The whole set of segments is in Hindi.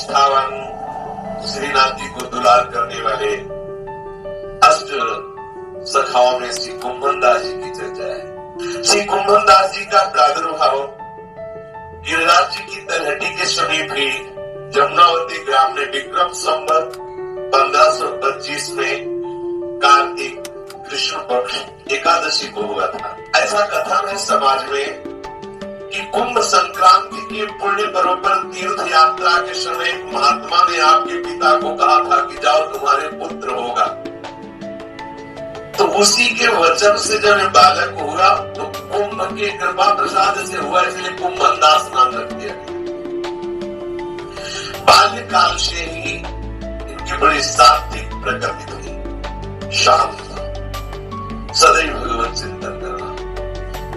निष्ठावान श्रीनाथ जी को दुलार करने वाले अष्ट सखाओं में श्री कुंभन दास जी की चर्चा है। श्री कुंभन दास जी का प्रादुर्भाव गिरिराज जी की तलहटी के समीप ही जमुनावती ग्राम में विक्रम संवत 1525 में कार्तिक कृष्ण पक्ष एकादशी को हुआ था। ऐसा कथन है समाज में कि कुंभ संक्रांति के पुण्य पर्व पर तीर्थ यात्रा के समय महात्मा ने आपके पिता को कहा था कि जाओ तुम्हारे पुत्र होगा। तो उसी के वचन से जब बालक हुआ तो कुंभ के कृपा प्रसाद से हुआ, इसलिए कुंभन दास नाम रख दिया। बाल्यकाल से ही इनकी बड़ी सात्विक प्रकृति थी, शांत, सदैव भगवत चिंतन करना,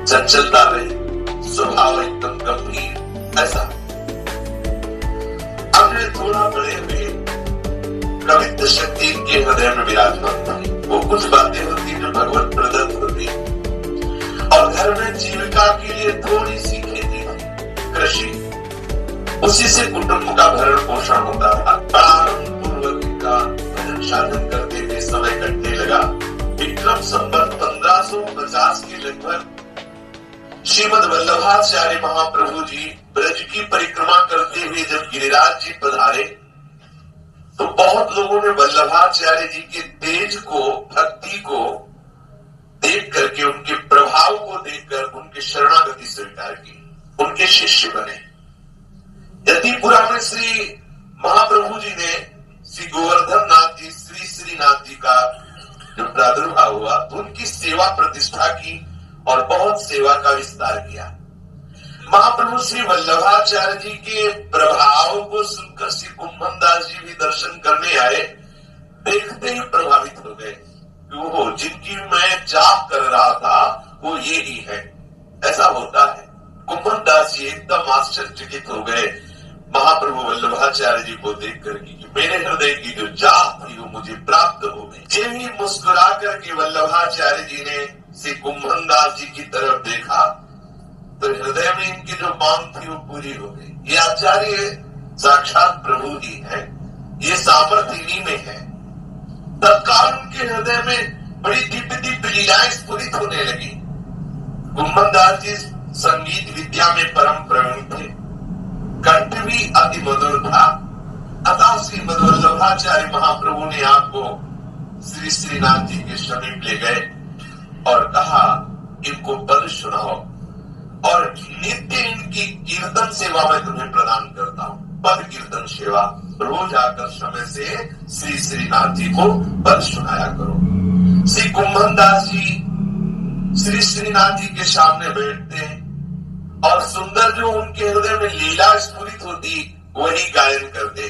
चंचलता रही, स्वभाव एकदम गंभीर। ऐसा हमने थोड़ा बड़े हुए कवित्व शक्ति के हृदय में विराजमान थी। वो कुछ बातें होती जो भगवत प्रदत्त होती, और घर में जीविका के लिए थोड़ी सी खेती थी, कृषि, उसी से कुटुंब का भरण पोषण होता था। प्रारंभ पूर्वक का भजन साधन करते हुए समय कटने लगा। विक्रम संवत 1550 के लगभग श्रीमद वल्लभाचार्य महाप्रभु जी ब्रज की परिक्रमा करते हुए जब गिरिराज जी पधारे तो बहुत लोगों ने वल्लभाचार्य जी के तेज को, भक्ति को देख करके, उनके प्रभाव को देखकर उनकी शरणागति स्वीकार की, उनके शिष्य बने। यतिपुरा में श्री महाप्रभु जी ने श्री गोवर्धन नाथ जी, श्री श्रीनाथ जी का जो प्रादुर्भाव हुआ तो उनकी सेवा प्रतिष्ठा की और बहुत सेवा का विस्तार किया। महाप्रभु श्री वल्लभाचार्य जी के प्रभाव को सुनकर श्री कुंभन दास जी भी दर्शन करने आए। देखते ही प्रभावित हो गए, वो जिनकी मैं चाह कर रहा था वो ये ही है। ऐसा होता है। कुंभन दास जी एकदम आश्चर्यचकित हो गए महाप्रभु वल्लभाचार्य जी को देख कर कि मेरे हृदय की जो चाह थी वो मुझे प्राप्त हो गई। जे ही मुस्कुरा करके वल्लभाचार्य जी ने श्री कुंभन दास जी की तरफ देखा तो हृदय में इनकी जो मांग थी वो पूरी हो गई। ये आचार्य साक्षात प्रभु ही है, ये सामर्थ्य इन्हीं में है। तत्काल उनके हृदय में बड़ी दिव्य दिव्य लीलाएं स्फुरित होने लगी। कुंभन दास जी संगीत विद्या में परम प्रवीण थे, कंठ भी अति मधुर था। अतः श्रीमद वल्लभाचार्य महाप्रभु ने आपको श्री श्रीनाथ जी के समीप ले गए और कहा इनको पद सुनाओ और नित्य इनकी कीर्तन सेवा मैं तुम्हें प्रदान करता हूँ। पद कीर्तन सेवा रोज आकर समय से श्री श्रीनाथ जी को पद सुनाया करो। श्री कुंभन दास जी श्री श्रीनाथ जी के सामने बैठते हैं और सुंदर जो उनके हृदय में लीला स्फुरित होती वही गायन करते।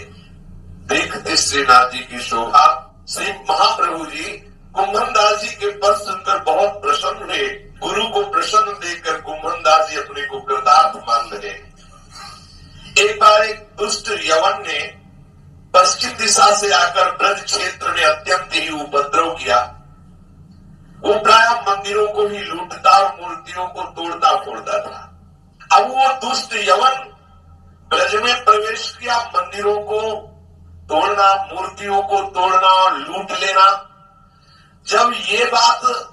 देखते श्रीनाथ जी की शोभा। श्री महाप्रभु जी कुंभन दास जी के पद सुनकर बहुत प्रसन्न हुए। गुरु को प्रसन्न देखकर कुंभन दास जी अपने को कृतार्थ मान लगे। एक बार एक दुष्ट यवन ने पश्चिम दिशा से आकर ब्रज क्षेत्र में अत्यंत ही उपद्रव किया। वो प्राय मंदिरों को ही लूटता और मूर्तियों को तोड़ता फोड़ता था। अब वो दुष्ट यवन ब्रज में प्रवेश किया, मंदिरों को तोड़ना, मूर्तियों को तोड़ना और लूट लेना। जब ये बात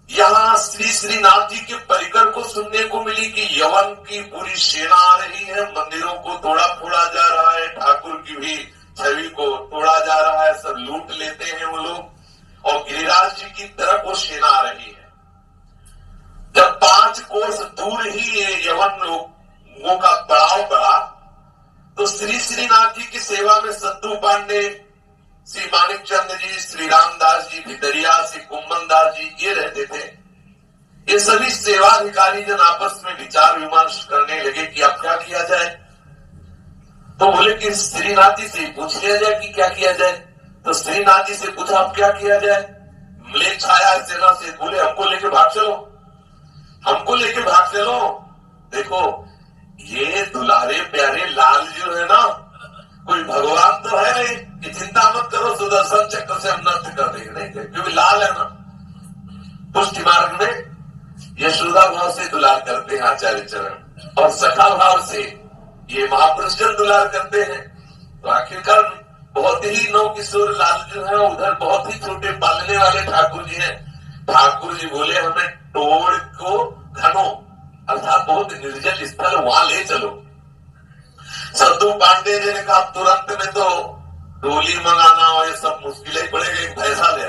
यहाँ श्री श्रीनाथ जी के परिकर को सुनने को मिली कि यवन की पूरी सेना आ रही है, मंदिरों को तोड़ा फोड़ा जा रहा है, ठाकुर की भी छवि को तोड़ा जा रहा है, सब लूट लेते हैं वो लोग, और गिरिराज जी की तरफ वो सेना आ रही है। जब 5 कोस दूर ही ये यवन लोगों का पड़ाव पड़ा तो श्री श्रीनाथ जी की सेवा में सत्तू पांडे, श्री मानिक चंद जी, श्री रामदास जी भितरिया, श्री कुंभन दास जी ये रहते थे। ये सभी सेवाधिकारी जन आपस में विचार विमर्श करने लगे कि अब क्या किया जाए। तो बोले कि श्रीनाथ जी से पूछ लिया जाए कि क्या किया जाए। तो श्रीनाथ जी से पूछा अब क्या किया जाए। म्लेच्छ छाया सेना से बोले हमको लेके भाग चलो, हमको लेके भाग चलो। देखो ये दुलारे प्यारे लाल जो है ना, कोई भगवान तो है नहीं कि चिंता मत करो सुदर्शन चक्र से हम नष्ट कर देंगे, नहीं, क्योंकि लाल है ना। पुष्टि मार्ग में यशोदा भाव से दुलार करते हैं आचार्य चरण, और सखा भाव से ये महापुरुष जन दुलार करते हैं। तो आखिरकार बहुत ही नौ किशोर लाल जो है उधर बहुत ही छोटे पालने वाले ठाकुर जी हैं। ठाकुर जी बोले हमें टोड़ को घनो अर्थात बहुत निर्जल स्थल वहां ले चलो। सद्दू पांडे जी ने कहा तुरंत में तो डोली मंगाना और ये सब मुश्किलें ही पड़ेगा, एक भैंसा ले।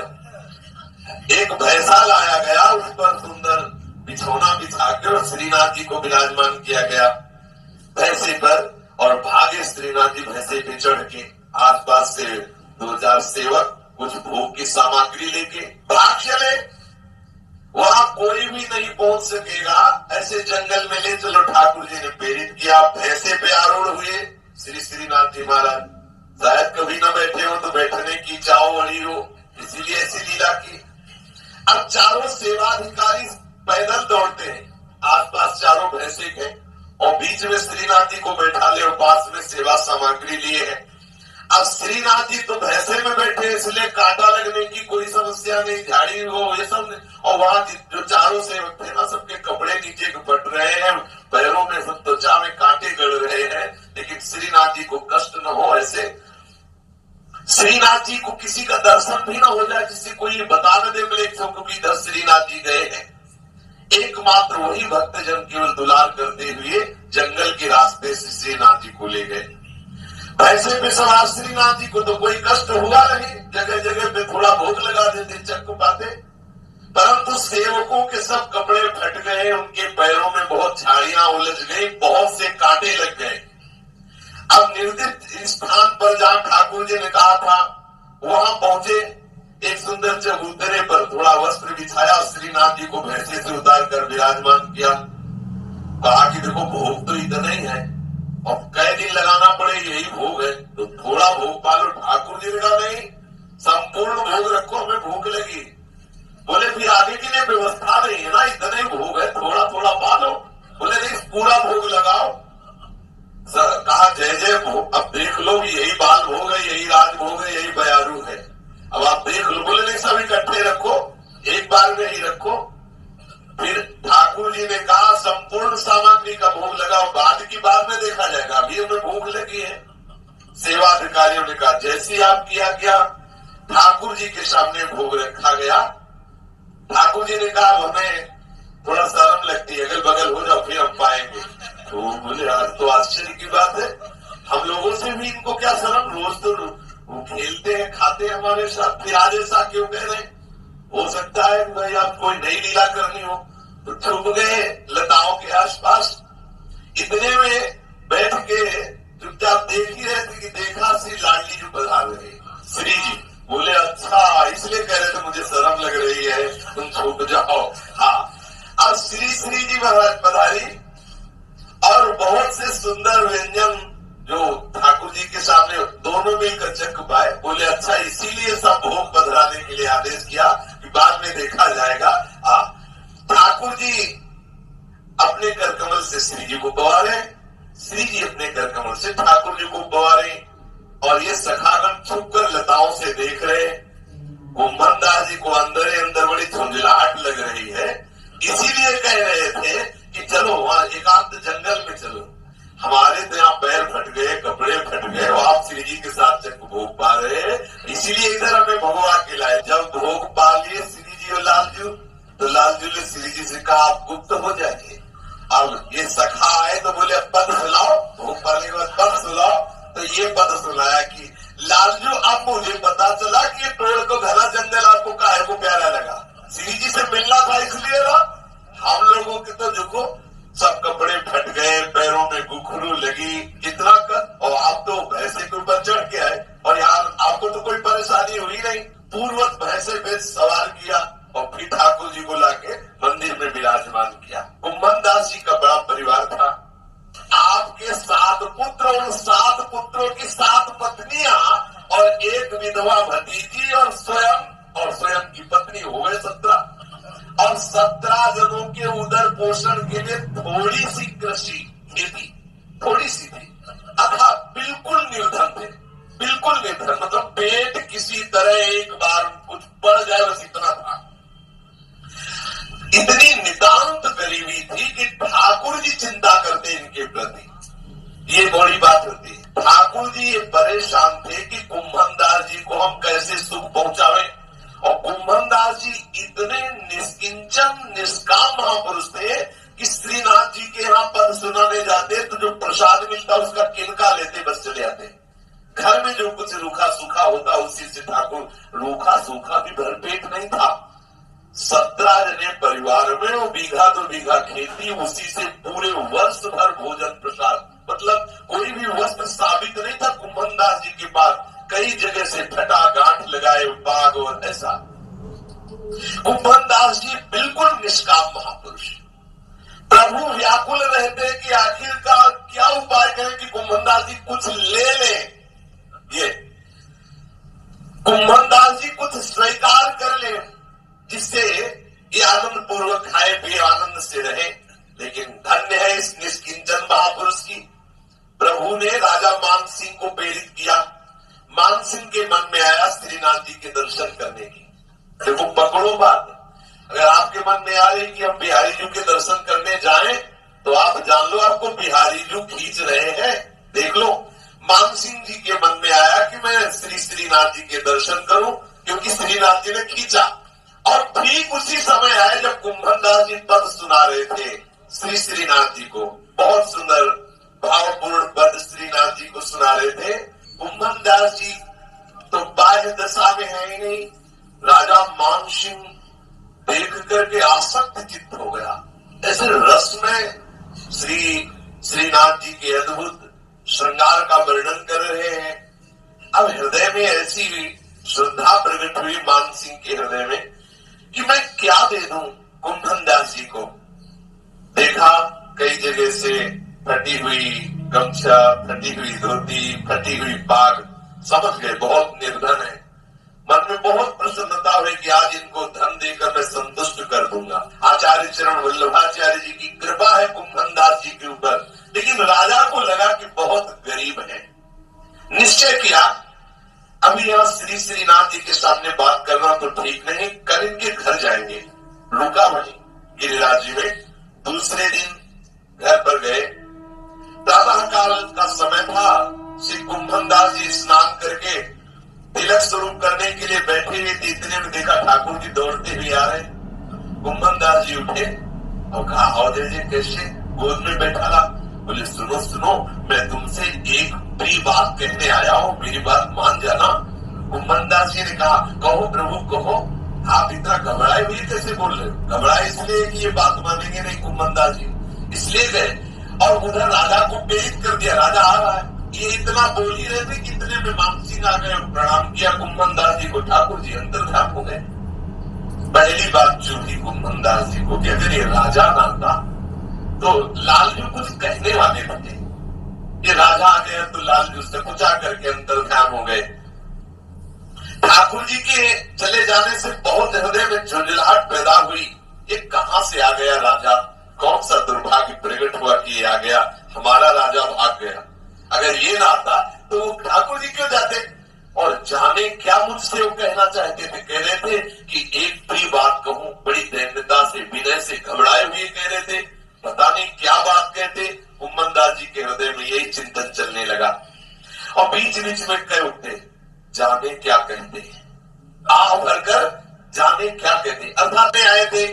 एक भैंसा लाया गया, उस पर सुंदर बिछौना बिछा के और श्रीनाथ जी को विराजमान किया गया भैंसे पर। और भागे श्रीनाथ जी भैंसे पे चढ़ के आसपास से 2000 सेवक कुछ भोग की सामग्री लेके भाग चले। वहां कोई भी नहीं पहुंच सकेगा, ऐसे जंगल में ले चलो। ठाकुर जी ने प्रेरित किया, भैंसे पे आरूढ़ हुए श्रीनाथ जी महाराज। शायद कभी न बैठे हो तो बैठने की चाव बड़ी हो, इसीलिए ऐसी लीला की। अब चारों सेवाधिकारी पैदल दौड़ते हैं, आसपास चारों भैंसे के और बीच में श्रीनाथ जी को बैठा ले और पास में सेवा सामग्री लिए है। अब श्रीनाथ जी तो भैंसे में बैठे इसलिए कांटा लगने की कोई समस्या नहीं, झाड़ी हो ये सब नहीं। और वहां जो चारों सेवक थे ना, सबके कपड़े नीचे पट रहे हैं, पैरों में सब त्वचा में कांटे गड़ रहे हैं, लेकिन श्रीनाथ जी को कष्ट न हो ऐसे। श्रीनाथ जी को किसी का दर्शन भी न हो जाए, जिससे कोई बता न दे बोले क्योंकि इधर श्रीनाथ जी गए हैं। एकमात्र वही भक्तजन केवल दुलार करते हुए जंगल के रास्ते से श्रीनाथ जी को ले गए। भैंसे पे सवार श्रीनाथ जी को तो कोई कष्ट हुआ नहीं, जगह जगह पे थोड़ा भोग लगा देते, चक्क पाते, परंतु सेवकों के सब कपड़े फट गए, उनके पैरों में बहुत झाड़ियां उलझ गई, बहुत से कांटे लग गए। अब निर्दिष्ट स्थान पर जहां ठाकुर जी ने कहा था वहां पहुंचे। एक सुंदर चबूतरे पर थोड़ा वस्त्र बिछाया, श्रीनाथ जी को भैंसे से उतार कर विराजमान किया। कहा कि देखो भोग तो इतना ही है, अब कई दिन लगाना पड़े, यही भोग है, तो थोड़ा भोग पालो। ठाकुर जी ने कहा नहीं, संपूर्ण भोग रखो, हमें भूख लगी। बोले फिर आगे की लिए व्यवस्था नहीं है ना, इतना ही भोग है, थोड़ा थोड़ा पालो। बोले नहीं, पूरा भोग लगाओ। कहा जय जय भोग, अब देख लो यही बाल भोग है, यही राज भोग है, यही बयारू है, अब आप देख लो। बोले नहीं, सब इकट्ठे रखो, एक बार में ही रखो। फिर ठाकुर जी ने कहा संपूर्ण सामग्री का भोग लगाओ, बाद की बात में देखा जाएगा, अभी हमें भूख लगी है। सेवाधिकारियों ने कहा जैसी आप किया गया। ठाकुर जी के सामने भोग रखा गया। ठाकुर जी ने कहा हमें थोड़ा शर्म लगती है, अगल बगल हो जाओ फिर हम पाएंगे। तो बोले आज तो आश्चर्य की बात है, हम लोगों से भी इनको क्या शर्म, रोज तो वो खेलते हैं खाते हैं हमारे साथ, फिर आज ऐसा क्यों कह रहे? हो सकता है भाई आप कोई नई लीला करनी हो। तो छुप गए लताओं के आसपास। इतने में बैठ के चुपचाप देख ही रहे थे कि देखा श्री लाडली जी पधार रहे। श्री जी बोले अच्छा इसलिए कह रहे थे मुझे शर्म लग रही है, तुम छुप जाओ। हाँ, अब श्री जी महाराज पधारी और बहुत से सुंदर व्यंजन जो ठाकुर जी के सामने दोनों मिलकर चख पाए। बोले अच्छा इसीलिए सब भोग पधराने के लिए आदेश किया कि बाद में देखा जाएगा। ठाकुर जी अपने कर कमल से श्री जी को पवारे, श्री जी अपने कर कमल से ठाकुर जी को पवारे, और ये सखागण छुपकर लताओं से देख रहे। कुंभन दास जी को अंदर बड़ी झुंझलाहट लग रही है, इसीलिए कह रहे थे कि चलो वहां एकांत जंगल में चलो। हमारे तो यहाँ पैर फट गए, कपड़े फट गए, और आप श्री जी के साथ चक भोग पा रहे, इसीलिए इधर हमें भगवा के लाए। जब भोग पा लिए श्री जी और लालजू, तो लालजू ने श्री जी से कहा आप गुप्त हो जाइए। अब ये सखा आए तो बोले पद सुनाओ, भोग पाने के बाद पद सुनाओ। तो ये पद सुनाया कि लालजू अब मुझे पता चला कि टोल को घना जंगल आपको काहे को प्यारा लगा, श्री जी से मिलना था इसलिए ना। हम लोगों के तो देखो सब कपड़े फट गए, पैरों में गुखरू लगी, इतना कर, और आप तो भैंसे के ऊपर चढ़ के आए, और यहाँ आपको तो कोई परेशानी हुई नहीं। पूर्वत भैंसे पे सवार किया और फिर ठाकुर जी को लाके मंदिर में विराजमान किया। कुंभन दास जी का बड़ा परिवार था। आपके 7 पुत्र और 7 पुत्रों की 7 पत्नियां और एक विधवा भतीजी और स्वयं की पत्नी हो गए 17, और 17 जनों के उदर पोषण के लिए थोड़ी सी कृषि खेती थोड़ी सी थी, अर्थात बिल्कुल निर्धन थे, बिल्कुल निर्धन, मतलब पेट किसी तरह एक बार कुछ पड़ जाए बस इतना था। इतनी नितांत गरीबी थी कि ठाकुर जी चिंता करते इनके प्रति, ये बड़ी बात होती है। ठाकुर जी ये परेशान थे कि कुंभनदास जी को हम कैसे सुख पहुंचावे। और कुंभनदास जी इतने निष्किंचन निष्काम महापुरुष थे कि श्रीनाथ जी के यहाँ पद सुनाने जाते तो जो प्रसाद मिलता उसका किनका लेते बस चले आते। घर में जो कुछ रूखा सूखा होता उसी से ठाकुर, रूखा सूखा भी भरपेट नहीं था। 17 जने परिवार में वो बीघा 2 बीघा खेती, उसी से पूरे वर्ष भर भोजन प्रसाद, मतलब कोई भी वस्त्र साबित नहीं था कुंभनदास जी के पास। कई जगह से फटा गांठ लगाए बाग और ऐसा। कुंभनदास जी बिल्कुल निष्काम महापुरुष। प्रभु व्याकुल रहते कि आखिर का क्या उपाय करें कि कुंभनदास जी कुछ ले लें, ये कुंभनदास जी कुछ स्वीकार कर ले जिससे ये आनंद पूर्वक खाए पिए आनंद से रहे। लेकिन धन्य है इस निष्किंचन महापुरुष की। प्रभु ने राजा मान सिंह को प्रेरित किया। मान सिंह के मन में आया श्रीनाथ जी के दर्शन करने की। देखो पकड़ो बात, अगर आपके मन में आ रही कि हम बिहारी जी के दर्शन करने जाएं तो आप जान लो आपको बिहारी जी खींच रहे हैं। देख लो, मान सिंह जी के मन में आया कि मैं श्रीनाथ जी के दर्शन करूं क्योंकि श्रीनाथ जी ने खींचा। और ठीक उसी समय आए जब कुंभनदास जी पद सुना रहे थे श्रीनाथ जी को, बहुत सुंदर भावपूर्ण पद श्रीनाथ जी को सुना रहे थे। कुंभनदास जी तो बाह्य दशा में है ही नहीं। राजा मान सिंह देख करके आसक्त चित्त हो गया। ऐसे रस में श्रीनाथ जी के अद्भुत श्रृंगार का वर्णन कर रहे हैं। अब हृदय में ऐसी श्रद्धा प्रकट हुई मान सिंह के हृदय में कि मैं क्या दे दूं कुंभनदास जी को। देखा कई जगह से फटी हुई गमछा, फटी हुई धोती, फटी हुई पाग, समझ गए बहुत निर्धन है। मन में बहुत प्रसन्नता हुई कि आज इनको धन देकर मैं संतुष्ट कर दूंगा। आचार्य चरण वल्लभाचार्य जी की कृपा है कुंभनदास जी के ऊपर। लेकिन राजा को लगा कि बहुत गरीब है। निश्चय किया अभी यहाँ श्रीनाथ जी के सामने बात करना तो ठीक नहीं, कल इनके घर जाएंगे। रुका वहीं गिरिराज जी में। दूसरे दिन घर पर गए। प्रातः काल का समय था। श्री कुंभनदास जी स्नान करके तिलक स्वरूप करने के लिए बैठे हुए थे। इतने में देखा ठाकुर जी दौड़ते हुए आ रहे। कुंभनदास जी उठे और कहा अवधेय जी कैसे, गोद में बैठा रहा। बोले सुनो सुनो, मैं तुमसे एक बड़ी बात कहने आया हूँ, मेरी बात मान जाना। कुंभनदास जी ने कहा कहो प्रभु कहो। आप इतना घबराए हुए कैसे बोल रहे हो? घबराए इसलिए कि ये बात मानेंगे नहीं कुंभनदास जी, इसलिए गए और उधर राजा को प्रेरित कर दिया। राजा आ रहा है, ये इतना बोल ही रहे थे कि इतने में मान सिंह आ गए, प्रणाम किया कुंभनदास जी को। ठाकुर जी अंतर्ध्यान हो गए। पहली बात चूकी कुंभनदास जी को कि अगर ये राजा ना था तो लालजू कुछ कहने वाले थे। ये राजा आ गया तो लालजू से कुछ आकर के अंतर्ध्यान हो गए। ठाकुर जी के चले जाने से बहुत हृदय में झुंझलाहट पैदा हुई। ये कहां से आ गया राजा, कौन सा दुर्भाग्य प्रकट हुआ कि ये आ गया, हमारा राजा भाग गया। अगर ये ना आता तो वो ठाकुर जी क्यों जाते? और जाने क्या मुझसे वो कहना चाहते थे। कह रहे थे कि एक बड़ी बात कहूं, बड़ी दैन्यता से विनय से घबराए हुए कह रहे थे। पता नहीं क्या बात कहते। कुंभनदास जी के हृदय में यही चिंतन चलने लगा और बीच बीच में कह उठते जाने क्या कहते, आह भरकर जाने क्या कहते। अर्थात में आए थे।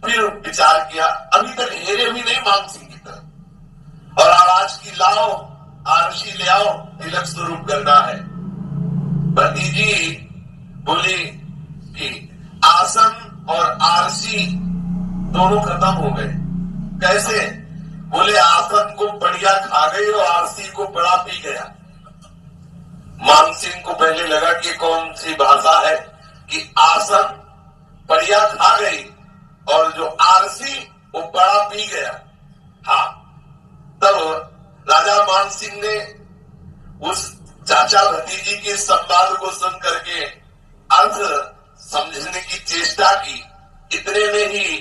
फिर विचार किया, अभी तक हेरे हुई नहीं मान सिंह की तरह, और आवाज की लाओ आरसी ले आओ, तिलक स्वरूप करना है। बंदी जी बोली कि आसन और आरसी दोनों खत्म हो गए। कैसे? बोले आसन को बढ़िया खा गई और आरसी को बड़ा पी गया। मान सिंह को पहले लगा कि कौन सी भाषा है कि आसन बढ़िया खा गई और जो आरसी वो बड़ा पी गया। हाँ, तब राजा मान सिंह ने उस चाचा भतीजी के संवाद को सुन करके अर्थ समझने की चेष्टा की। इतने में ही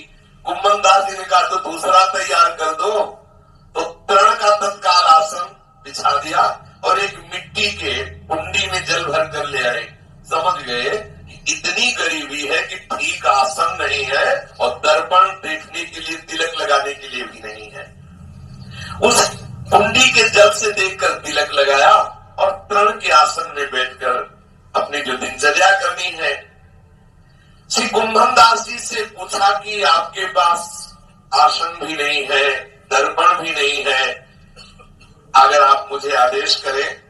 कुंभनदास जी ने कहा तो दूसरा तैयार कर दो। तो तरण का तत्काल आसन बिछा दिया और एक मिट्टी के कुंडी में जल भर कर ले आए। समझ गए इतनी गरीबी है कि ठीक आसन नहीं है और दर्पण देखने के लिए, तिलक लगाने के लिए भी नहीं है। उस कुंडी के जल से देखकर तिलक लगाया और तरण पूछा कि आपके पास आसन भी नहीं है, दर्पण भी नहीं है, अगर आप मुझे आदेश करें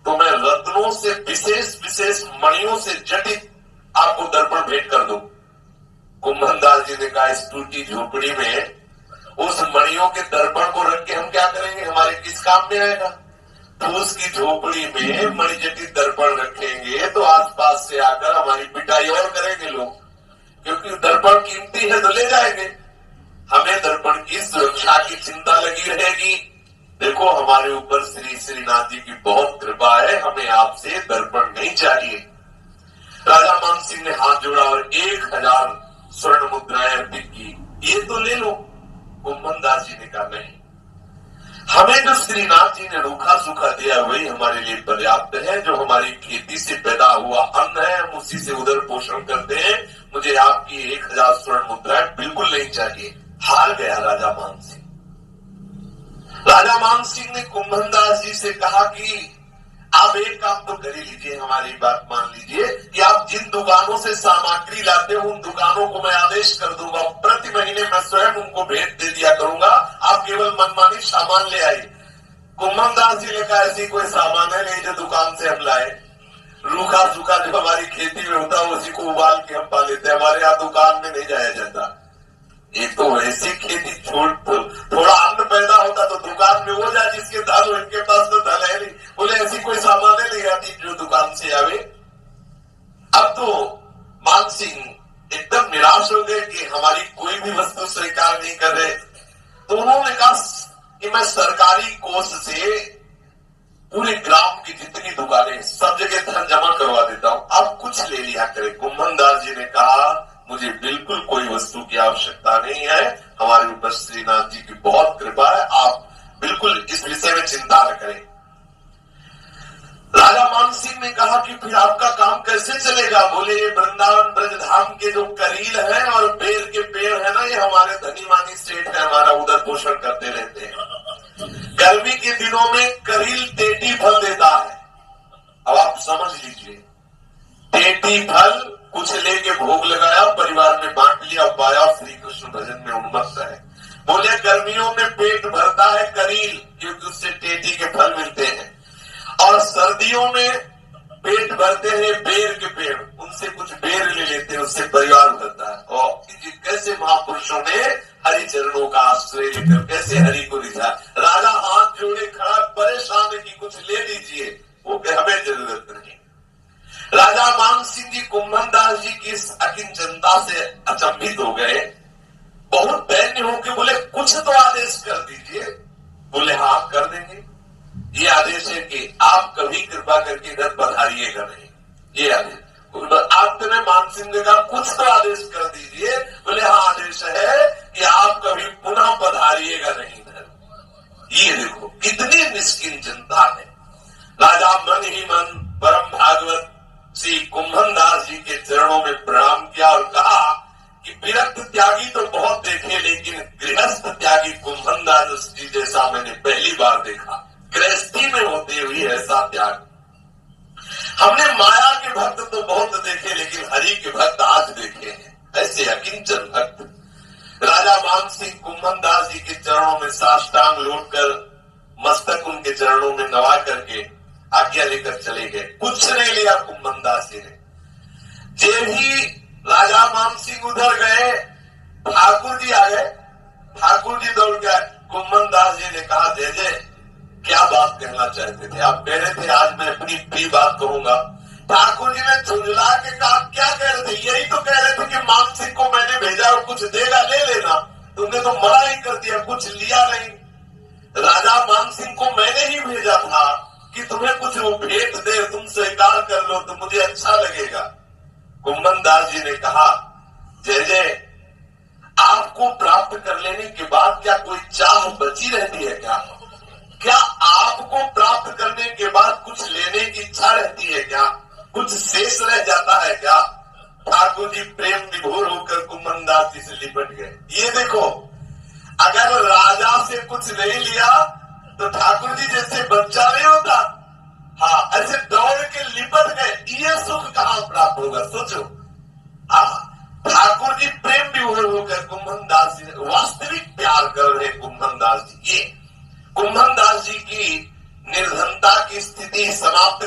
तो मैं रत्नों से विशेष विशेष मणियों से जटित आपको दर्पण भेंट कर दूं। कुंभनदास जी ने कहा, इस टूटी झोपड़ी में उस मणियों के दर्पण को रख के हम क्या करेंगे, हमारे किस काम में आएगा। फूस की झोपड़ी में मणिजटित दर्पण रखेंगे तो आसपास से आकर हमारी पिटाई और करेंगे लोग, क्योंकि दर्पण कीमती है तो ले जाएंगे। हमें दर्पण की सुरक्षा की चिंता लगी रहेगी। देखो, हमारे ऊपर श्री श्रीनाथ जी की बहुत कृपा है, हमें आपसे दर्पण नहीं चाहिए। राजा मान सिंह ने हाथ जोड़ा और 1000 स्वर्ण मुद्राएं अर्पित की, ये तो ले लो। कुंभनदास जी ने कहा, नहीं, हमें जो श्रीनाथ जी ने रूखा सूखा दिया वही हमारे लिए पर्याप्त है। जो हमारी खेती से पैदा हुआ अन्न है, हम उसी से उदर पोषण करते हैं। मुझे आपकी 1000 स्वर्ण मुद्राएं बिल्कुल नहीं चाहिए। हार गया राजा मान सिंह। राजा मान सिंह ने कुंभनदास जी से कहा कि आप एक काम तो कर ही लीजिए, हमारी बात मान लीजिए कि आप जिन दुकानों से सामग्री लाते हो उन दुकानों को मैं आदेश कर दूंगा, प्रति महीने मैं स्वयं उनको भेंट दे दिया करूंगा, आप केवल मनमानी सामान ले आइए। कुंभनदास जी ने कहा, ऐसी कोई सामान है नहीं जो दुकान से हम लाए। रूखा सूखा जो हमारी खेती में होता है उसी को उबाल के हम पा लेते हैं, हमारे यहाँ दुकान में नहीं जाया जाता। ये तो ऐसी खेती थोड़ा अन्न पैदा होता तो दुकान में हो जाए, जिसके धन हो, इनके पास तो धन है नहीं। बोले ऐसी कोई सामान नहीं आती जो दुकान से आवे। अब तो मान सिंह एकदम निराश हो गए कि हमारी कोई भी वस्तु स्वीकार नहीं कर रहे। तो उन्होंने कहा कि मैं सरकारी कोष से पूरे ग्राम की जितनी दुकानें सब जगह धन जमा करवा देता हूं, आप कुछ ले लिया करें। कुंभनदास जी ने कहा, मुझे बिल्कुल कोई वस्तु की आवश्यकता नहीं है, हमारे ऊपर श्रीनाथ जी की बहुत कृपा है, आप बिल्कुल इस विषय में चिंता न करें। राजा मान सिंह ने कहा कि फिर आपका काम कैसे चलेगा। बोले, ये वृंदावन ब्रजधाम के जो करील है और बेर के पेड़ है ना, ये हमारे धनी मानी सेठ है, हमारा उदर पोषण करते रहते हैं। गर्मी के दिनों में करील टेटी फल देता है। अब आप समझ लीजिए, टेटी फल कुछ लेके भोग लगाया, परिवार में बांट लिया, पाया श्री कृष्ण भजन में उन्मत्त है। बोले, गर्मियों में पेट भरता है करील, क्योंकि उससे टेटी के फल मिलते हैं, और सर्दियों में पेट भरते हैं बेर के पेड़, उनसे कुछ बेर ले लेते हैं, उससे परिवार भरता है। और कैसे महापुरुषों ने हरि चरणों का आश्रय लेकर कैसे हरि को रिझा। राजा हाथ जोड़े खड़ा, परेशान है कि कुछ ले लीजिए, वो हमें जरूरत नहीं। राजा मान सिंह जी कुंभनदास जी की इस अकिंचनता से अचंभित हो गए, बहुत दैन्य होकर बोले, कुछ तो आदेश कर दीजिए। बोले, हाँ कर देंगे। ये आदेश है कि आप कभी कृपा करके घर पधारिएगा नहीं, ये आदेश। आपने मान सिंह ने कहा, कुछ तो आदेश कर दीजिए। बोले, हाँ आदेश है कि आप कभी पुनः पधारिएगा नहीं घर। ये देखो कितनी निष्किंचनता है। राजा मन ही मन परम भागवत श्री कुंभनदास जी के चरणों में प्रणाम किया और कहा कि विरक्त त्यागी तो बहुत देखे, लेकिन गृहस्थ त्यागी कुंभनदास जी जैसा मैंने पहली बार देखा। गृहस्थी में होते हुए ऐसा त्याग। हमने माया के भक्त तो बहुत देखे, लेकिन हरि के भक्त आज देखे हैं, ऐसे अकिंचन भक्त। राजा मान सिंह कुंभनदास जी के चरणों में साष्टांग लौटकर मस्तक उनके चरणों में नवा करके आज्ञा लेकर चले गए। कुछ नहीं लिया कुंभनदास जी ने। जे ही राजा मान सिंह उधर गए, ठाकुर जी आ गए। ठाकुर जी दौड़ गए। कुंभनदास जी ने कहा, जय जय, क्या बात कहना चाहते थे? आप कह रहे थे आज मैं अपनी प्रिय बात कहूंगा। ठाकुर जी ने झुंझला के कहा, क्या कह रहे थे? यही तो कह रहे थे कि मान सिंह को मैंने भेजा और कुछ देगा, ले लेना। तुमने तो मना ही कर दिया, कुछ लिया नहीं। राजा मान सिंह को मैंने ही भेजा था कि तुम्हें कुछ वो भेंट दे, तुम स्वीकार कर लो तो मुझे अच्छा लगेगा। कुंभनदास जी ने कहा, जय जय, आपको प्राप्त कर लेने के बाद क्या कोई चाह बची रहती है क्या? क्या आपको प्राप्त करने के बाद कुछ लेने की इच्छा रहती है क्या? कुछ शेष रह जाता है क्या? ठाकुर जी प्रेम विभोर होकर कुंभनदास जी से लिपट गए। ये देखो, अगर राजा से कुछ नहीं लिया तो ठाकुर जी जैसे बच्चा नहीं होता, हाँ, ऐसे दौड़ के लिपट गए। ये सुख कहां प्राप्त होगा, सोचो। हाँ, ठाकुर जी प्रेम विभोर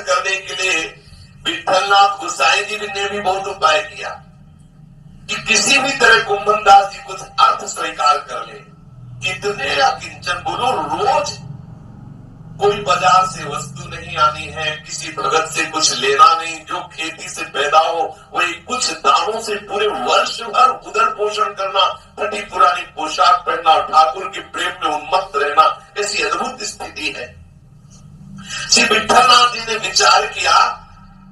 करने के लिए विठलनाथ गोसाई जी ने भी बहुत उपाय किया कि किसी भी तरह कुंभन दास जी कुछ अर्थ स्वीकार कर ले। कितने अकिंचन बोलो, रोज कोई बाजार से वस्तु नहीं आनी है, किसी भगत से कुछ लेना नहीं, जो खेती से पैदा हो वही कुछ दानों से पूरे वर्ष भर उदर पोषण करना, फटी पुरानी पोशाक पहनना और ठाकुर के प्रेम में उन्मत्त रहना, ऐसी अद्भुत स्थिति है। श्री विठलनाथ जी ने विचार किया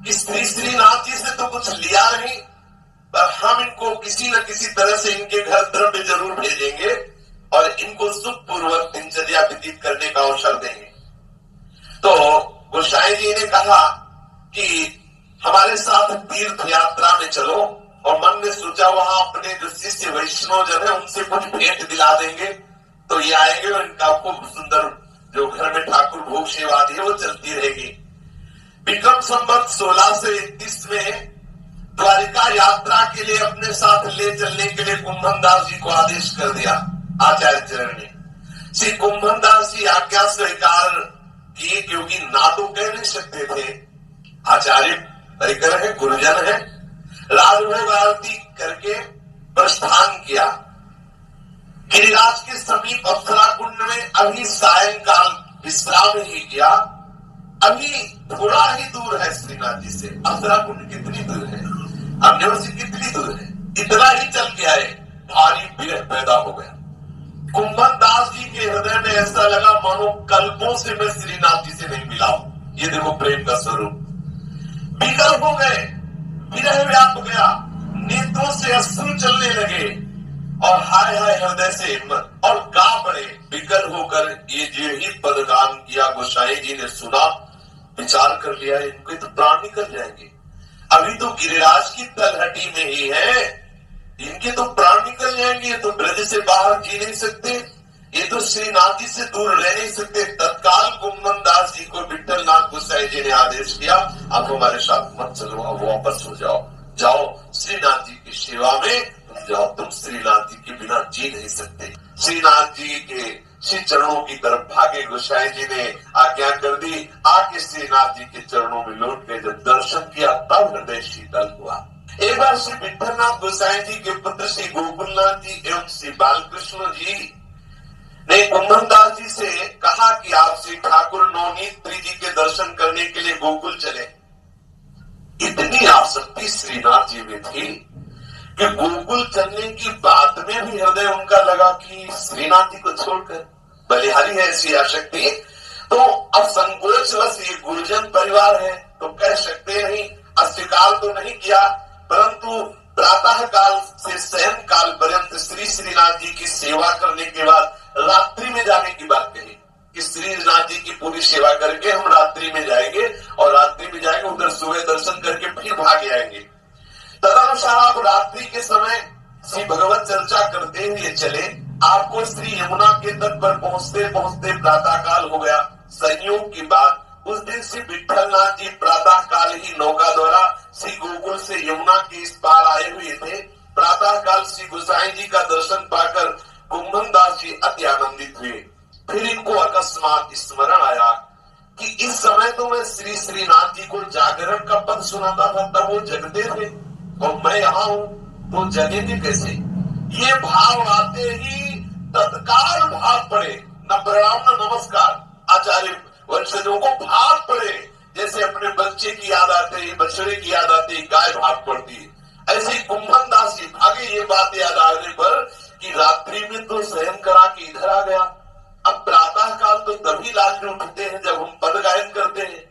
कि श्रीनाथ जी से तो कुछ लिया नहीं, पर हम इनको किसी न किसी तरह से इनके घर द्रव्य जरूर भेजेंगे और इनको सुखपूर्वक दिनचर्या व्यतीत करने का अवसर देंगे। तो गोसाई जी ने कहा कि हमारे साथ तीर्थ यात्रा में चलो, और मन में सोचा वहां अपने जो शिष्य वैष्णव जन है उनसे कुछ भेंट दिला देंगे तो ये आएंगे और इनका खूब सुंदर जो घर में ठाकुर भोग सेवा दी है वो चलती रहेगी। विक्रम संवत 1631 में द्वारिका यात्रा के लिए अपने साथ ले चलने के लिए कुंभन दास जी को आदेश कर दिया आचार्य चरण ने। श्री कुंभन दास जी आज्ञा स्वीकार किए, क्योंकि ना तो कह नहीं सकते थे, आचार्य परिकर है, गुरुजन है। राजभोग आरती करके प्रस्थान किया। गिरिराज के समीप अप्सरा कुंड में अभी सायंकाल विश्राम ही किया। अभी थोड़ा ही दूर है श्रीनाथ जी से। अप्सरा कुंड कितनी दूर है, अमनेर से कितनी दूर है, इतना ही चल के आए, भारी विरह पैदा हो गया। कुंभन दास जी के हृदय में ऐसा लगा मानो कल्पों से मैं श्रीनाथ जी से नहीं मिला हूं। ये देखो प्रेम का स्वरूप। विकल हो गए, विरह व्याप गया, नेत्रों से अश्रु चलने लगे और हाय हाय हृदय से और गा पड़े। विकल होकर ये जो ही पदगान किया गोसाई जी ने सुना, विचार कर लिया इनके तो प्राण निकल जाएंगे, अभी तो गिरिराज की तलहटी में ही है, इनके तो प्राण निकल जाएंगे, ये तो ब्रज से बाहर जी नहीं सकते, ये तो श्रीनाथ जी से दूर रह नहीं सकते। तत्काल कुंभन दास जी को विठलनाथ गोसाई जी ने आदेश किया, आप हमारे साथ मत चलो, अब वापस हो जाओ, जाओ श्रीनाथ जी की सेवा में तुम जाओ, तुम श्रीनाथ जी के बिना जी नहीं सकते। श्रीनाथ जी के श्री चरणों की तरफ भागे। गोसाई जी ने आज्ञा कर दी, आके श्रीनाथ जी के चरणों में लौट के जब दर्शन किया तब हृदय शीतल हुआ। एक बार श्री विठलनाथ गोसाई जी के पुत्र श्री गोकुलनाथ जी एवं श्री बालकृष्ण जी ने कुंभन दास जी से कहा कि आप श्री ठाकुर नवनीत जी के दर्शन करने के लिए गोकुल चले। इतनी आसक्ति श्रीनाथ जी में थी कि गोकुल चलने की बात में भी हृदय उनका लगा कि श्रीनाथ जी को छोड़कर, बलिहारी है ऐसी आसक्ति। तो अब संकोचवश ये गुरुजन परिवार है तो कह सकते नहीं, अस्वीकार तो नहीं किया, परंतु प्रातः काल से शयन काल पर्यंत श्रीनाथ जी की सेवा करने के बाद रात्रि में जाने की बात कही कि श्रीनाथ जी की पूरी सेवा करके हम रात्रि में जाएंगे और रात्रि में जाएंगे, उधर सुबह दर्शन करके फिर भाग आएंगे। तदनुसार आप रात्रि के समय श्री भगवत चर्चा करते हुए चले। आपको श्री यमुना के तट पर पहुंचते पहुंचते प्रातः काल हो गया। संयोग की बात, उस दिन श्री विठलनाथ जी प्रातः काल ही नौका द्वारा श्री गोकुल से यमुना के इस पार आए हुए थे। प्रातः काल श्री गोसाई जी का दर्शन पाकर कुंभन दास जी अति आनंदित हुए। फिर इनको अकस्मात स्मरण आया कि इस समय तो मैं श्रीनाथ जी को जागरण का पद सुनाता था, तब वो जगते थे और मैं यहाँ हूँ तो जगेंगे कैसे। ये भाव आते ही तत्काल भाग पड़े, न प्रणाम न नमस्कार। आचार्य वंशजों को भाग पड़े, जैसे अपने बच्चे की याद आते, बछड़े की याद आती, गाय भाग पड़ती। ऐसे कुंभन दास जी भागे ये बात याद आने पर कि रात्रि में तो शयन करा के इधर आ गया, अब प्रातः काल तो तभी लालजू उठते हैं जब हम पद गायन करते हैं,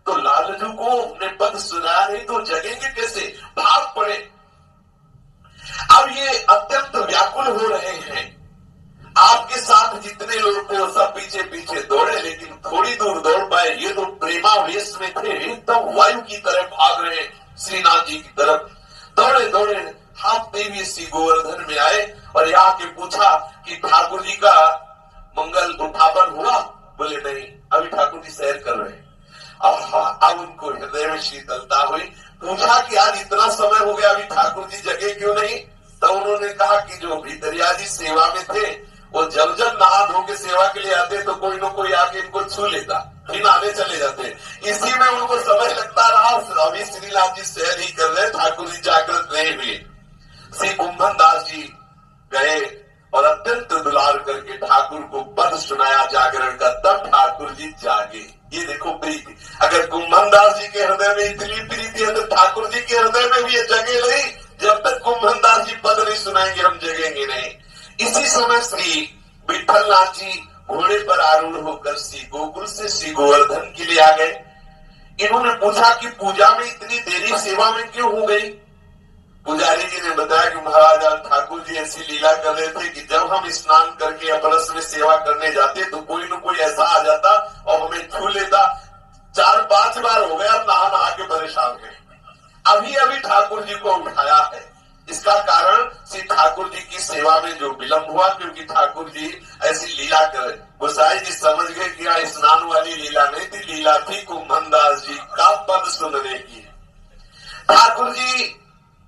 तो लालजू को हमने पद सुनाया नहीं तो जगेंगे कैसे, भाग पड़े। अब ये अत्यंत व्याकुल हो रहे हैं। आपके साथ जितने लोग थे वो सब पीछे पीछे दौड़े, लेकिन थोड़ी दूर दौड़ पाए। ये तो प्रेमावेश में थे, एकदम वायु की तरह भाग रहे श्रीनाथ जी की तरफ। दौड़े दौड़े हाथ में श्री गोवर्धन में आए और यहाँ के पूछा कि ठाकुर जी का मंगल उठापन हुआ? बोले नहीं, अभी ठाकुर जी सैर कर रहे हैं। अब उनको हृदय में शीतलता हुई। पूछा कि आज इतना समय हो गया अभी ठाकुर जी जगे क्यों नहीं? तो उन्होंने कहा कि जो भीतरिया जी सेवा में थे वो जब जब नहा धो के सेवा के लिए आते तो कोई न कोई आके इनको छू लेता, फिर आगे चले जाते, इसी में उनको समय लगता रहा। अभी श्रीनाथ जी शयन ही कर रहे, ठाकुर जी जागृत रहे हुए। श्री कुंभन दास जी गए और अत्यंत दुलार करके ठाकुर को पद सुनाया जागरण का, तब ठाकुर जी जागे। ये देखो प्रीति, अगर कुंभन दास जी के हृदय में इतनी प्रीति है तो ठाकुर जी के हृदय में भी ये जगे नहीं। जब तक कुंभन दास जी पद नहीं सुनाएंगे हम जगेंगे नहीं। इसी समय श्री विठल नाथ जी घोड़े पर आरूढ़ होकर श्री गोकुल से श्री गोवर्धन के लिए आ गए। इन्होंने पूछा कि पूजा में इतनी देरी सेवा में क्यों हो गई। पुजारी जी ने बताया कि महाराज ठाकुर जी ऐसी लीला कर रहे थे कि जब हम स्नान करके अपरस में सेवा करने जाते तो कोई न कोई ऐसा आ जाता और हमें छू लेता। 4-5 बार हो गया, नहा नहा के परेशान गए। अभी अभी ठाकुर जी को उठाया है। इसका कारण श्री ठाकुर जी की सेवा में जो विलंब हुआ, क्योंकि ठाकुर जी ऐसी लीला कर, गोसाई जी समझ गए कि यहाँ स्नान वाली लीला नहीं थी, लीला थी कुंभन दास जी का पद सुनने की। ठाकुर जी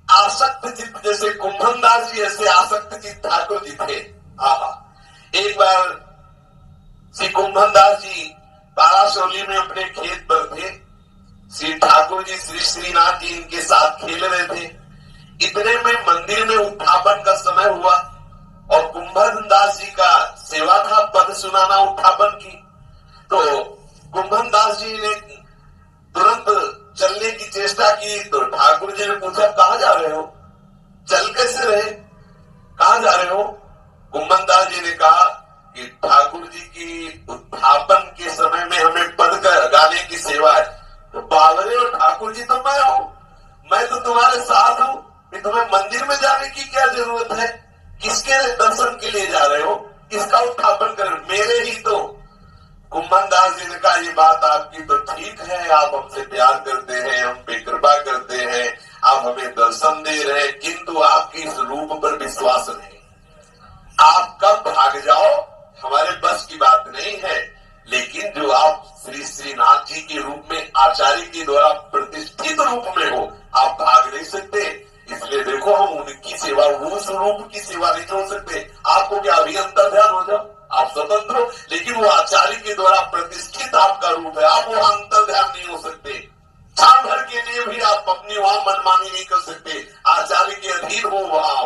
आसक्त चित्त, जैसे कुंभन दास जी ऐसे आसक्त चित्त ठाकुर जी थे। एक बार श्री कुंभन दास जी पारासौली में अपने खेत पर थे। श्री ठाकुर जी श्री श्रीनाथ जी इनके साथ खेल रहे थे। इतने में मंदिर में उत्थापन का समय हुआ और कुंभन दास जी का सेवा था पद सुनाना उत्थापन की। तो कुंभन दास जी ने तुरंत चलने की चेष्टा की तो ठाकुर जी ने पूछा कहां जा रहे हो, चल कैसे रहे, कहां जा रहे हो। कुंभन दास जी ने कहा कि ठाकुर जी की उत्थापन के समय में हमें पद गाने की सेवा है। तो बावरे और ठाकुर जी तो मैं हूं, मैं तो तुम्हारे साथ हूं, कि तुम्हें मंदिर में जाने की क्या जरूरत है, किसके दर्शन के लिए जा रहे हो, किसका उत्थापन कर, मेरे ही तो। कुंभन दास जी ने कहा ये बात आपकी तो ठीक है, आप हमसे प्यार करते हैं, हम पे कृपा करते हैं, आप हमें दर्शन दे रहे हैं, किंतु आपकी इस रूप पर विश्वास नहीं। आप कब भाग जाओ हमारे बस की बात नहीं है, लेकिन जो आप श्री श्रीनाथ जी के रूप में आचार्य के द्वारा प्रतिष्ठित रूप में हो, आप भाग नहीं सकते। इसलिए देखो हम उनकी सेवा, उस रूप की सेवा नहीं छोड़ सकते। आपको क्या अभी अंतर ध्यान हो जाओ, आप स्वतंत्र हो, लेकिन वो आचार्य के द्वारा प्रतिष्ठित आपका रूप है, आप वहां अंतर ध्यान नहीं हो सकते। क्षण भर के लिए भी आप अपनी वहां मनमानी नहीं कर सकते, आचार्य के अधीन हो वहां।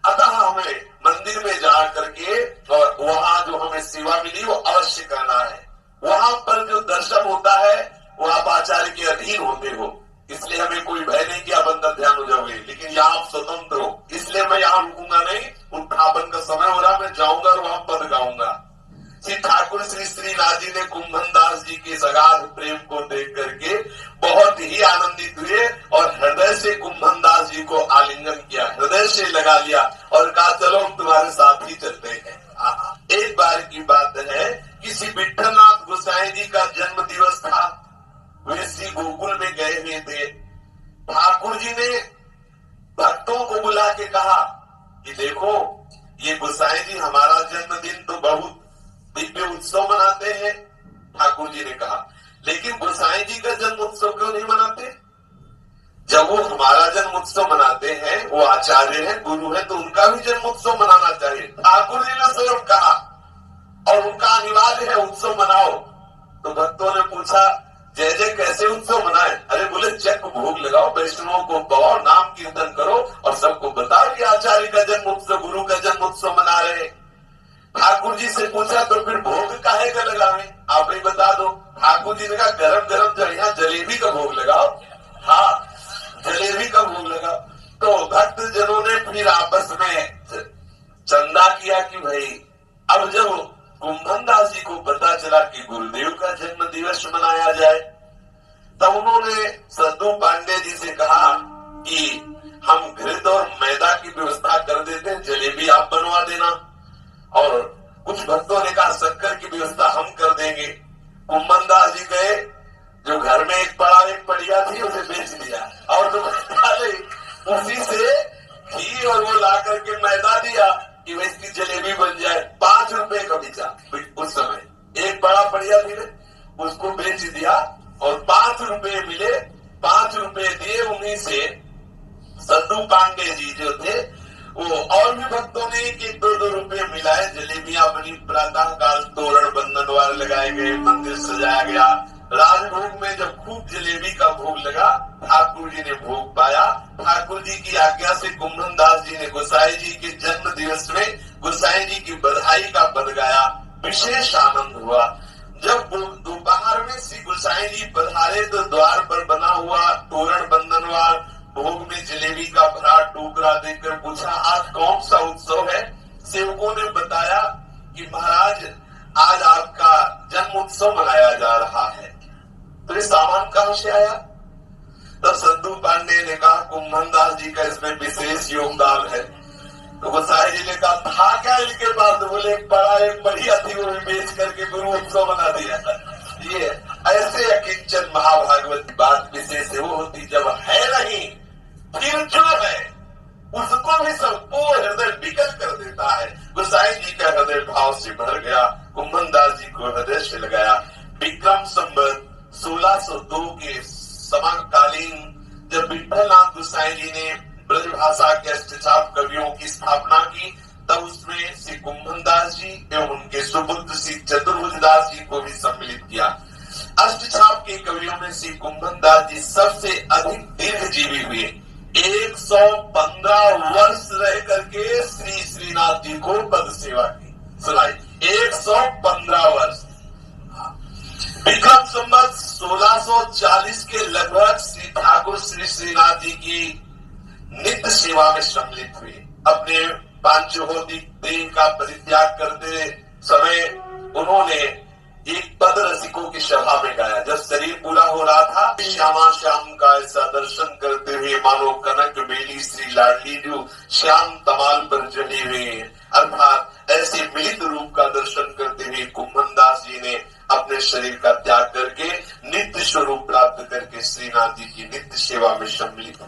अतः हमें मंदिर में जा करके और वहां जो हमें सेवा मिली वो अवश्य करना है। वहां पर जो दर्शन होता है वो आप आचार्य के अधीन होते हो, इसलिए हमें कोई भय नहीं कि आप अंदर ध्यान हो जाओगे। लेकिन यहाँ आप स्वतंत्र हो, इसलिए मैं यहाँ रुकूंगा नहीं। उत्थापन का समय हो रहा, मैं जाऊंगा और वहां पद गाऊंगा। श्री ठाकुर श्री श्रीनाथ जी ने कुंभन दास जी के सगाध प्रेम को देख करके बहुत ही आनंदित हुए और हृदय से कुंभन दास जी को आलिंगन किया, हृदय से लगा लिया और कहा चलो हम तुम्हारे साथ ही चलते हैं। एक बार की बात है कि श्री विठलनाथ गोसाई जी का जन्म दिवस था। वे श्री गोकुल में गए हुए थे। ठाकुर जी ने भक्तों को बुला के कहा कि देखो ये गोसाई जी हमारा जन्मदिन तो बहुत दिव्य उत्सव मनाते हैं। ठाकुर जी ने कहा लेकिन गोसाई जी का जन्म उत्सव क्यों नहीं मनाते। जब वो हमारा जन्म उत्सव मनाते हैं, वो आचार्य हैं, गुरु हैं, तो उनका भी जन्म उत्सव मनाना चाहिए। ठाकुर जी ने स्वयं कहा और उनका अनिवार्य है उत्सव मनाओ। तो भक्तों ने पूछा जय जय कैसे उत्सव मनाए। अरे बोले चक भोग लगाओ, वैष्णवों को पाओ, नाम कीर्तन करो और सबको बताओ कि आचार्य का जन्म उत्सव, गुरु का जन्म उत्सव मना रहे। ठाकुर जी से पूछा तो फिर भोग काहे का लगावे, आप ही बता दो। ठाकुर जी ने कहा गरम गरम जड़िया जलेबी का भोग लगाओ। हाँ, जलेबी का भोग लगाओ। तो भक्त जनों ने फिर आपस में चंदा किया कि भाई अब जब कुंभन दास जी को पता चला कि गुरुदेव का जन्म दिवस मनाया जाए, तब उन्होंने सद्दू पांडे जी से कहा कि हम घृत और मैदा की व्यवस्था कर देते हैं, जलेबी आप बनवा देना। और कुछ भक्तों ने कहा शक्कर की व्यवस्था हम कर देंगे। कुंभन दास जी गए, जो घर में एक पड़िया थी उसे बेच दिया और तो उसी से घी और वो ला करके मैदा दिया कि वह इसकी जलेबी बन जाए। 5 रुपए का बेचा उस समय, एक बड़ा पड़िया थी उसको बेच दिया और 5 रुपए मिले। 5 रुपए दिए, उन्हीं से सद्दू पांडे जी जो थे वो और भी भक्तों ने 1-2 रुपए मिलाए, जलेबियां बनी, प्रातः काल तोरण बंधन वाले लगाए गए, मंदिर सजाया गया, राज भोग में जब खूब जलेबी का भोग लगा, ठाकुर जी ने भोग पाया। ठाकुर जी की आज्ञा से कुंभन दास जी ने गोसाई जी के जन्म दिवस में गोसाई जी की बधाई का पद गाया। विशेष आनंद हुआ। जब दोपहर में श्री गोसाई जी पधारे तो द्वार पर बना हुआ तोरण बंधनवार भोग में जलेबी का भरा टोकरा देकर पूछा, आज कौन सा उत्सव है? सेवकों ने बताया कि महाराज आज आपका जन्म उत्सव मनाया जा रहा है। तो ये सामान कहां से आया? तब संधू पांडे ने कहा, कुंभन दास जी का इसमें विशेष योगदान है। तो गोसाई जी ने कहा, था क्या इनके पास? तो बोले, एक बढ़िया थी, वो भी बेच करके गुरु उत्सव बना दिया। ये ऐसे अकिंचन महाभागवत की बात विशेष है। वो होती जब है नहीं, फिर जो है उसको भी सबको हृदय विकल कर देता है। गोसाई जी का हृदय भाव से भर गया। कुंभन दास जी को हृदय से लगाया। विक्रम संवत 1602 के समकालीन जब विठलनाथ गोसाई जी ने ब्रज भाषा के अष्टचाप कवियों की स्थापना की, तब उसमें श्री कुंभन दास जी एवं उनके सुपुत्र श्री चतुर्भुज दास जी को भी सम्मिलित किया। अष्टचाप के कवियों में श्री कुंभन दास जी सबसे अधिक दीर्घजीवी हुए। 115 वर्ष रह करके श्री श्रीनाथ जी को पद सेवा की। सुनाई 115 वर्ष। विक्रम संवत 1640 के लगभग श्री ठाकुर श्री श्रीनाथ जी की नित्य सेवा में सम्मिलित हुए। अपने पांचभौतिक देह का परित्याग करते समय उन्होंने एक पद रसिकों की सभा में गाया। जब शरीर पूरा हो रहा था, श्यामा श्याम का ऐसा दर्शन करते हुए मानो कनक बेली श्री लाडली जो श्याम तमाल पर चढ़े हुए, अर्थात ऐसे मिलित रूप का दर्शन करते हुए कुंभन दास जी ने अपने शरीर का त्याग करके नित्य स्वरूप प्राप्त करके श्रीनाथ जी की नित्य सेवा में सम्मिलित